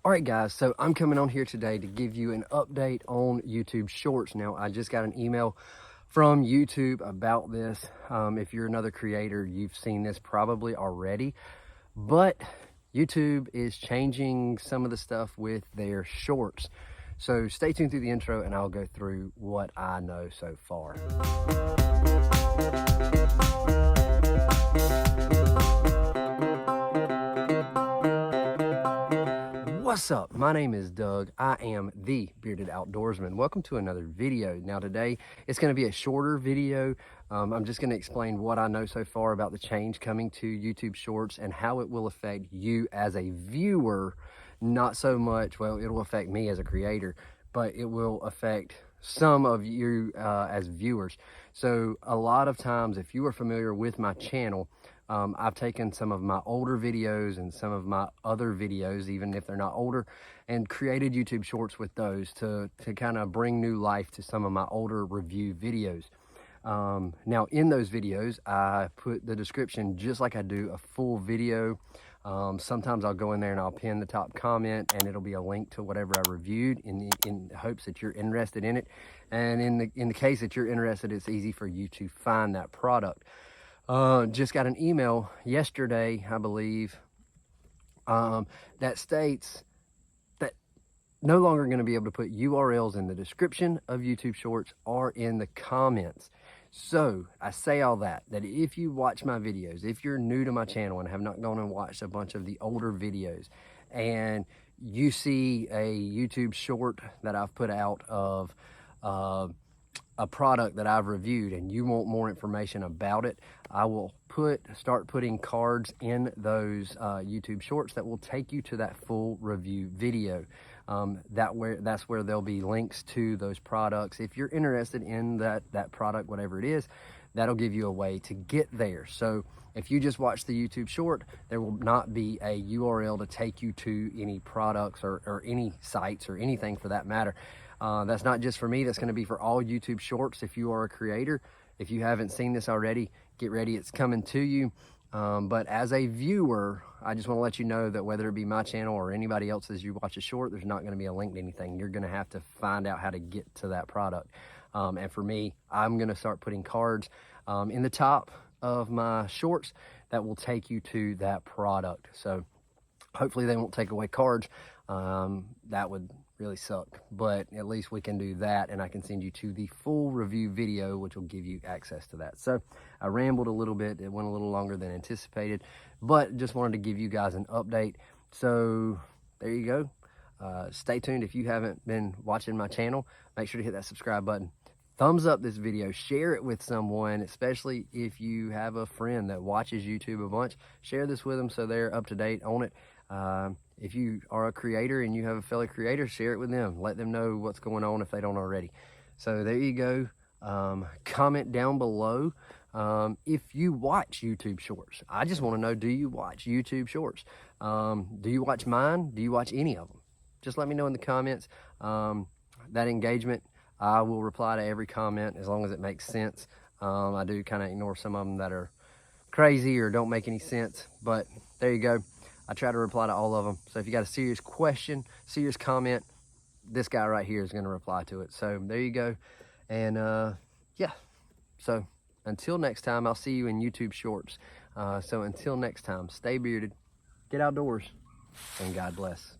All right, guys, so I'm coming on here today to give you an update on YouTube Shorts. Now, I just got an email from YouTube about this. If you're another creator, you've seen this probably already, but YouTube is changing some of the stuff with their shorts. So stay tuned through the intro and I'll go through what I know so far. What's up? My name is Doug. I am the Bearded Outdoorsman. Welcome to another video. Now today it's going to be a shorter video. I'm just going to explain what I know so far about the change coming to YouTube Shorts and how it will affect you as a viewer. Not so much, well, it'll affect me as a creator, but it will affect some of you as viewers. So a lot of times, if you are familiar with my channel, I've taken some of my older videos and some of my other videos, even if they're not older, and created YouTube Shorts with those to kind of bring new life to some of my older review videos. Now in those videos, I put the description just like I do a full video. Sometimes I'll go in there and I'll pin the top comment and it'll be a link to whatever I reviewed in hopes that you're interested in it. And in the case that you're interested, it's easy for you to find that product. Just got an email yesterday, I believe, that states that no longer going to be able to put URLs in the description of YouTube Shorts or in the comments. So I say all that if you watch my videos, if you're new to my channel and have not gone and watched a bunch of the older videos, and you see a YouTube short that I've put out of a product that I've reviewed and you want more information about it, I will start putting cards in those YouTube shorts that will take you to that full review video. That's where there'll be links to those products. If you're interested in that product, whatever it is, that'll give you a way to get there. So if you just watch the YouTube short, there will not be a URL to take you to any products or any sites or anything for that matter. That's not just for me, that's going to be for all YouTube Shorts. If you are a creator, if you haven't seen this already, get ready, it's coming to you. But as a viewer, I just want to let you know that whether it be my channel or anybody else's, you watch a short, there's not going to be a link to anything. You're going to have to find out how to get to that product. And for me, I'm going to start putting cards in the top of my shorts that will take you to that product. So hopefully they won't take away cards. That would really suck, but at least we can do that, and I can send you to the full review video, which will give you access to that. So I rambled a little bit, it went a little longer than anticipated, but just wanted to give you guys an update. So there you go. Stay tuned. If you haven't been watching my channel, make sure to hit that subscribe button, thumbs up this video, share it with someone, especially if you have a friend that watches YouTube a bunch. Share this with them so they're up to date on it. If you are a creator and you have a fellow creator, share it with them. Let them know what's going on if they don't already. So there you go. Comment down below if you watch YouTube Shorts. I just want to know, do you watch YouTube Shorts? Do you watch mine? Do you watch any of them? Just let me know in the comments. That engagement, I will reply to every comment as long as it makes sense. I do kind of ignore some of them that are crazy or don't make any sense, but there you go. I try to reply to all of them. So if you got a serious question, serious comment, this guy right here is going to reply to it. So there you go. And yeah, so until next time, I'll see you in YouTube Shorts. So until next time, stay bearded, get outdoors, and God bless.